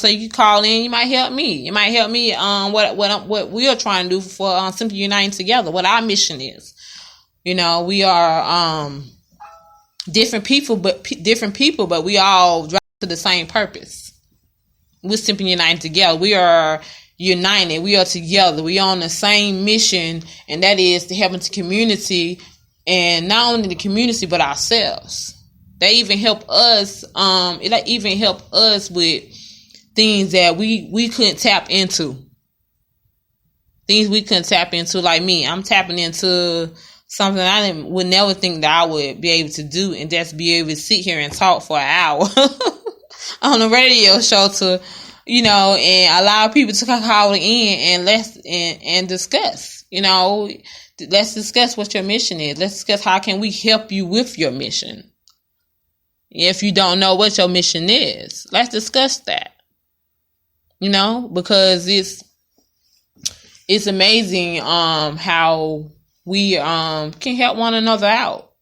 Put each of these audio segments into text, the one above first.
so you can call in. You might help me. You might help me. What we are trying to do for Simply Uniting Together. What our mission is. You know, we are different people, but we all drive to the same purpose. We're Simply Uniting Together. We are united. We are together. We are on the same mission, and that is to help the community, and not only the community but ourselves. They even help us. It even help us with things that we couldn't tap into. Things we couldn't tap into, like me. I'm tapping into something I would never think that I would be able to do, and just be able to sit here and talk for an hour on a radio show to, you know, and allow people to call in and discuss. You know, let's discuss what your mission is. Let's discuss how can we help you with your mission. If you don't know what your mission is, let's discuss that. You know, because it's amazing how we can help one another out.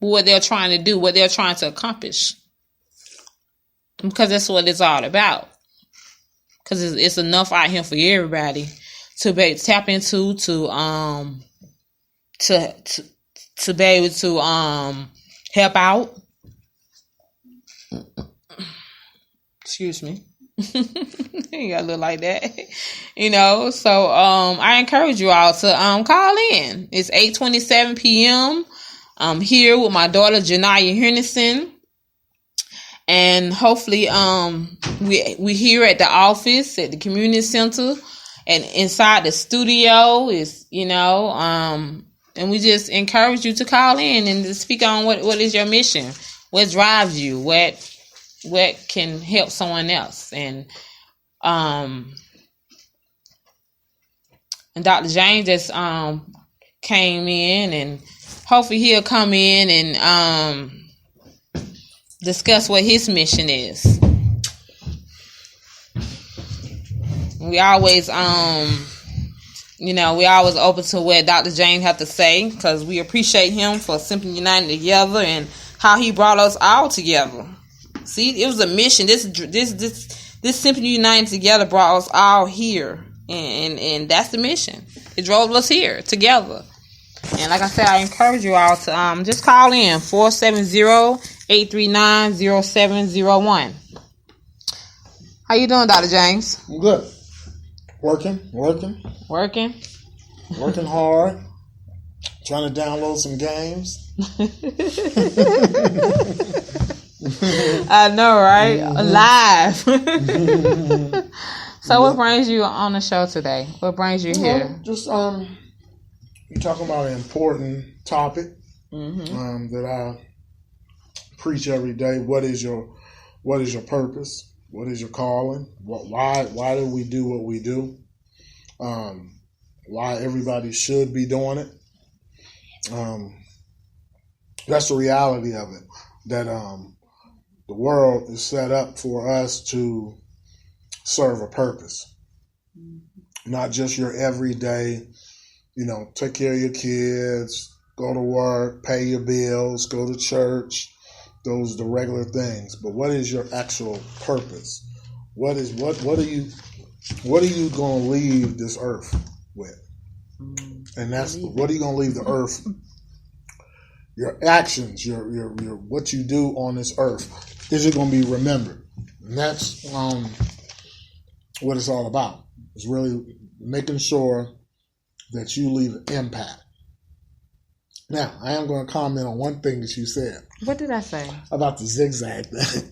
What they're trying to do, what they're trying to accomplish. Because that's what it's all about. Because it's enough out here for everybody to tap into, to be able to help out. Excuse me. You gotta look like that. You know, so I encourage you all to call in. It's 8:27 p.m. I'm here with my daughter Janaya Henderson. And hopefully we here at the office, at the community center, and inside the studio is, you know, and we just encourage you to call in and to speak on what is your mission, what drives you, what can help someone else. And Dr. James just came in, and hopefully he'll come in and discuss what his mission is. We always we always open to what Dr. James have to say, because we appreciate him for Simply Uniting Together and how he brought us all together. See, it was a mission. This Simply Uniting Together brought us all here, and that's the mission. It drove us here together. And like I said, I encourage you all to just call in 470-839-0701. How you doing, Dr. James? I'm good. Working hard. Trying to download some games. I know, right? Live. So what brings you on the show today? What brings you here? Just you're talking about an important topic that I preach every day. What is your purpose? What is your calling? Why do we do what we do? Why everybody should be doing it? That's the reality of it. That the world is set up for us to serve a purpose, not just your everyday. Take care of your kids, go to work, pay your bills, go to church. Those are the regular things. But what is your actual purpose? What are you going to leave this earth with? And that's what are you going to leave the earth? Your actions, your what you do on this earth, is it going to be remembered? And that's what it's all about. It's really making sure that you leave an impact. Now, I am going to comment on one thing that you said. What did I say? About the Zig Zag thing.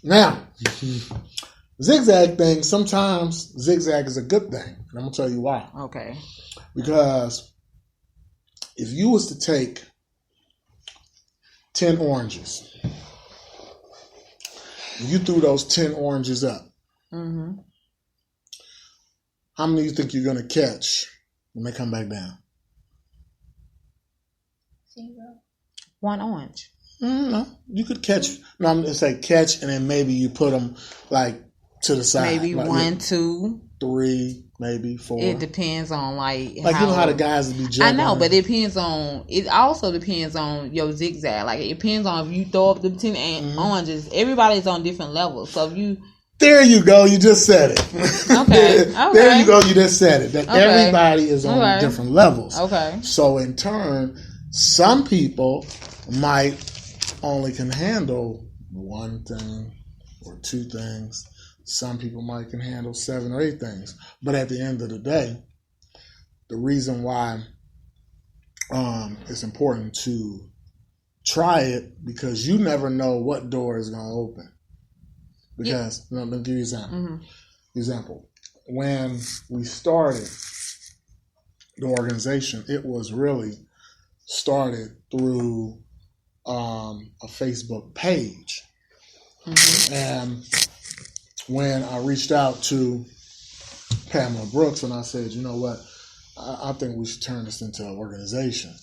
Now, Zig Zag thing, sometimes Zig Zag is a good thing. And I'm going to tell you why. Okay. Because if you was to take 10 oranges, you threw those 10 oranges up, how many do you think you're going to catch when they come back down? 0. 1 orange. No, you could catch. No, I'm going to say catch, and then maybe you put them like to the side. Maybe like 1, 2, 3, maybe 4. It depends on how you know how the guys be jumping. I know, but it depends on. It also depends on your zigzag. Like it depends on if you throw up the 10 oranges. Everybody's on different levels. So if you There you go. You just said it. Okay. There you go. You just said it. That everybody is on different levels. Okay. So in turn, some people might only can handle one thing or two things. Some people might can handle 7 or 8 things. But at the end of the day, the reason why it's important to try it, because you never know what door is going to open. Because, let me give you an example. Mm-hmm. Example, when we started the organization, it was really started through a Facebook page. Mm-hmm. And when I reached out to Pamela Brooks and I said, you know what, I think we should turn this into an organization.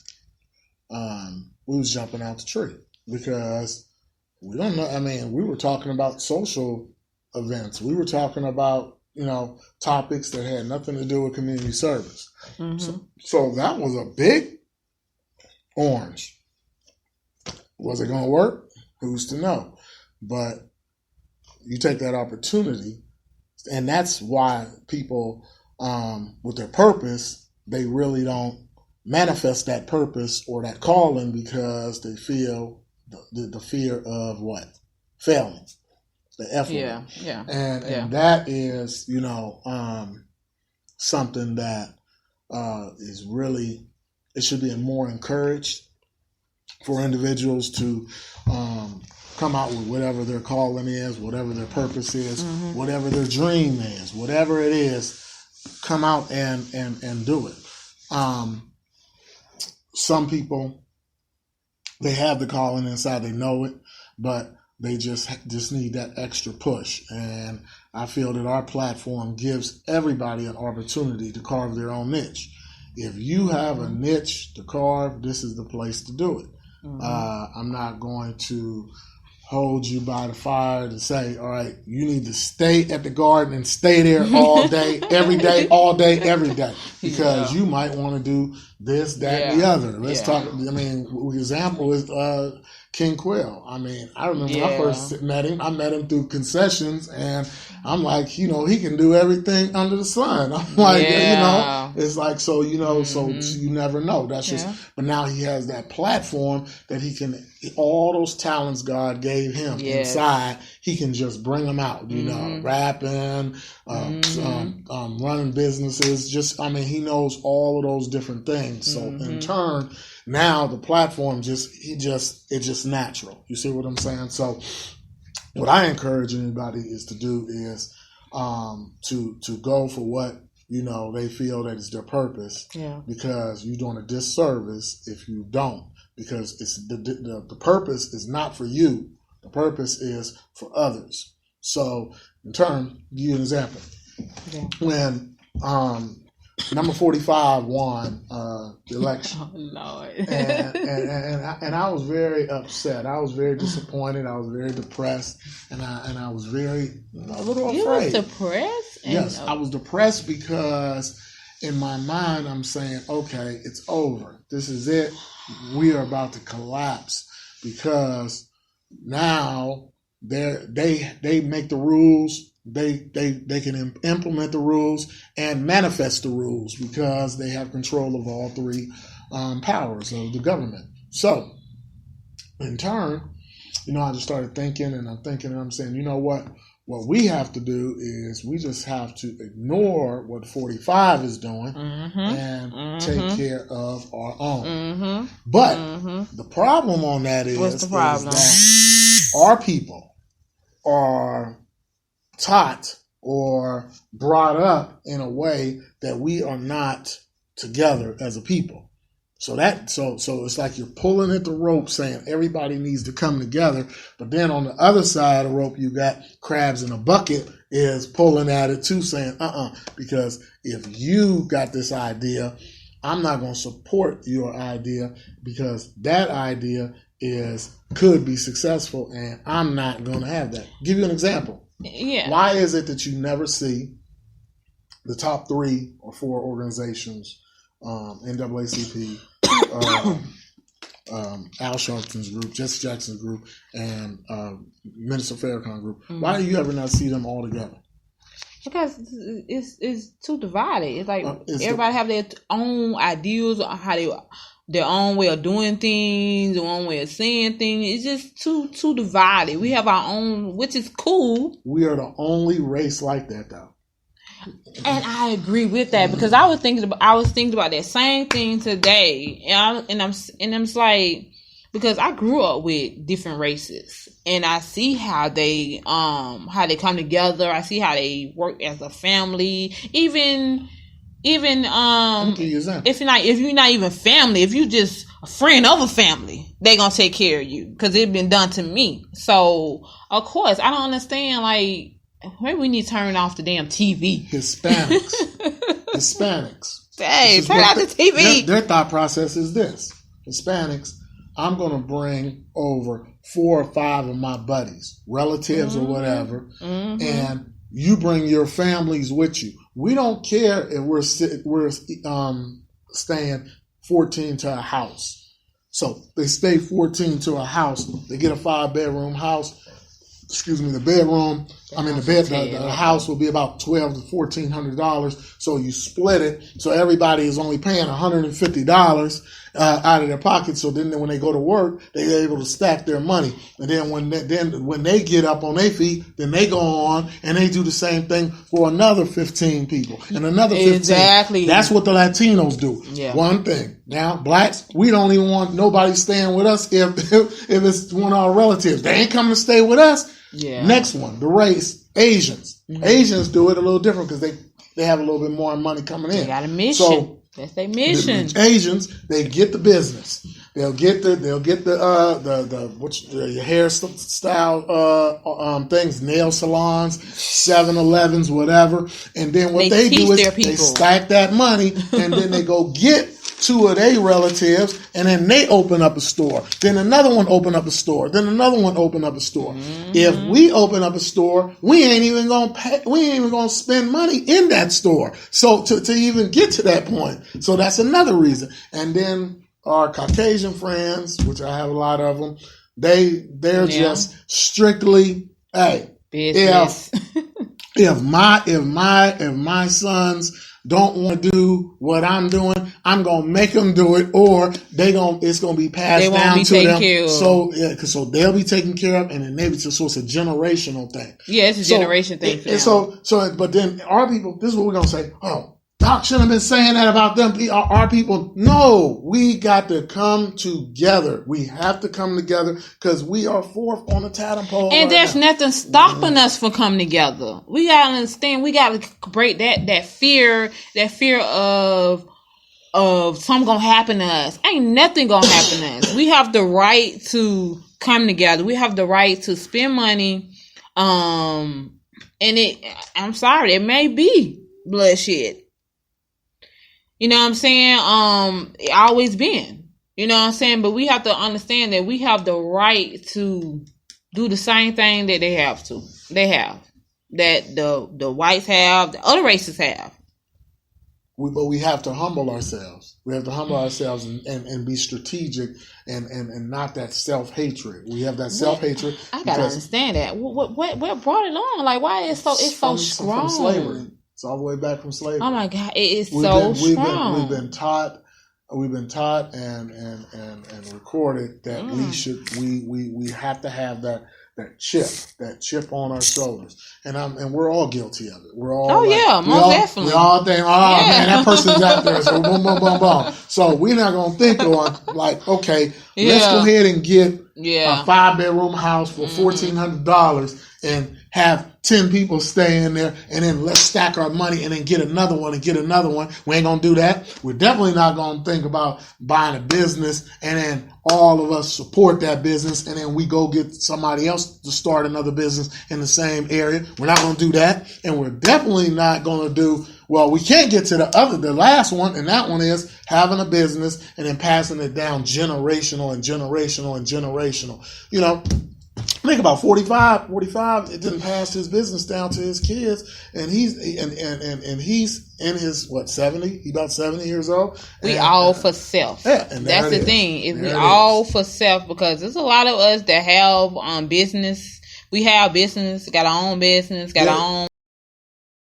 We was jumping out the tree because we don't know. I mean, we were talking about social events. We were talking about, topics that had nothing to do with community service. Mm-hmm. So that was a big orange. Was it going to work? Who's to know? But you take that opportunity, and that's why people, with their purpose, they really don't manifest that purpose or that calling because they feel the fear of what? Failing. The F word. Yeah. And that is, something that is really, it should be more encouraged for individuals to come out with whatever their calling is, whatever their purpose is, mm-hmm. whatever their dream is, whatever it is, come out and do it. Some people, they have the calling inside, they know it, but they just need that extra push. And I feel that our platform gives everybody an opportunity to carve their own niche. If you have a niche to carve, this is the place to do it. Mm-hmm. I'm not going to hold you by the fire to say, all right, you need to stay at the garden and stay there all day, every day, all day, every day. Because you might want to do this, that, and the other. Let's talk. I mean, example is King Quill. I mean, I remember when I first met him. I met him through concessions, and I'm like, he can do everything under the sun. I'm like, it's like, so, mm-hmm. so you never know. That's just, but now he has that platform that he can, all those talents God gave him inside, he can just bring them out, mm-hmm. Rapping, running businesses, he knows all of those different things. So mm-hmm. in turn, now the platform it's just natural. You see what I'm saying? So what I encourage anybody is to do is to go for what they feel that is their purpose. Yeah. Because you're doing a disservice if you don't. Because it's the purpose is not for you. The purpose is for others. So in turn, give you an example. Yeah. When number 45 won the election. Oh, Lord. and I was very upset. I was very disappointed. I was very depressed. And I was very, a little afraid. You were depressed? Yes, I was depressed because in my mind I'm saying, okay, it's over. This is it. We are about to collapse because now they make the rules. They can implement the rules and manifest the rules because they have control of all 3 powers of the government. So, in turn, I just started thinking and I'm saying, you know what? What we have to do is we just have to ignore what 45 is doing mm-hmm. and mm-hmm. take care of our own. Mm-hmm. But mm-hmm. the problem on that is, what's the problem? Is that our people are taught or brought up in a way that we are not together as a people. So it's like you're pulling at the rope saying everybody needs to come together, but then on the other side of the rope you got crabs in a bucket is pulling at it too, saying because if you got this idea, I'm not going to support your idea because that idea could be successful and I'm not going to have that. Give you an example. Yeah. Why is it that you never see the top 3 or 4 organizations, NAACP, Al Sharpton's group, Jesse Jackson's group, and Minister Farrakhan group. Why do you ever not see them all together? Because it's too divided. It's like everybody have their own ideals on how their own way of doing things, their own way of saying things. It's just too divided. We have our own, which is cool. We are the only race like that, though. And I agree with that because I was thinking about that same thing today, and I'm just like, because I grew up with different races and I see how they come together. I see how they work as a family. Even if you're not even family, if you just a friend of a family, they gonna take care of you because it's been done to me. So of course I don't understand, like, maybe we need to turn off the damn TV. Hispanics. Hey, turn off the TV. Their thought process is this. Hispanics, I'm going to bring over 4 or 5 of my buddies, relatives or whatever, and you bring your families with you. We don't care if we're staying 14 to a house. So they stay 14 to a house. They get a 5-bedroom house. Excuse me, the house will be about $1,200 to $1,400. So you split it. So everybody is only paying $150 out of their pocket. So then when they go to work, they're able to stack their money. And then when they get up on their feet, then they go on and they do the same thing for another 15 people and another 15. Exactly. That's what the Latinos do. Yeah. One thing. Now, blacks, we don't even want nobody staying with us if it's one of our relatives. They ain't coming to stay with us. Yeah. Next one, the race, Asians. Asians do it a little different because they have a little bit more money coming in. They got a mission. So that's their mission. The Asians, they get the business. They'll get the hairstyle things, nail salons, 7-Elevens, whatever. And then what they do is they stack that money and then they go get 2 of their relatives, and then they open up a store. Then another one open up a store. Then another one open up a store. If we open up a store, we ain't even gonna pay. We ain't even gonna spend money in that store. So to even get to that point, so that's another reason. And then our Caucasian friends, which I have a lot of them, they're just strictly, hey, business. if my sons don't want to do what I'm doing, I'm gonna make them do it, or it's gonna be passed down to them. So they'll be taken care of, and then maybe it's a generational thing. Yeah, it's a generation thing. But then our people, this is what we're gonna say. Oh, Doc shouldn't have been saying that about them. Our people. No, we got to come together. We have to come together because we are 4th on the totem pole. And there's nothing stopping us from coming together. We gotta understand. We gotta break that fear of something gonna happen to us. Ain't nothing gonna happen to us. We have the right to come together. We have the right to spend money. I'm sorry, it may be bloodshed. You know what I'm saying? It always been. You know what I'm saying? But we have to understand that we have the right to do the same thing that they have to. They have. That the whites have, the other races have. But we have to humble ourselves. We have to humble ourselves and be strategic and not that self-hatred. We have that self-hatred. I gotta understand that. What brought it on? Like, why it's so strong? From slavery. It's all the way back from slavery. Oh my God, it is so strong. We've been taught and recorded that we have to have that chip on our shoulders, and we're all guilty of it. We're all definitely. We all think, man, that person's out there, so boom, boom, boom, boom. So we're not gonna think on like, okay, let's go ahead and get a 5-bedroom house for $1,400 and have 10 people stay in there, and then let's stack our money and then get another one and get another one. We ain't gonna do that. We're definitely not gonna think about buying a business and then all of us support that business and then we go get somebody else to start another business in the same area. We're not gonna do that. And we're definitely not gonna do, well, we can't get to the last one, and that one is having a business and then passing it down generational and generational and generational. You know, think about 45, it didn't pass his business down to his kids, and he's in his 70? He about 70 years old. We all for self. Yeah, and that's the thing. Is we all for self, because there's a lot of us that have business. We have business, got our own business, got our own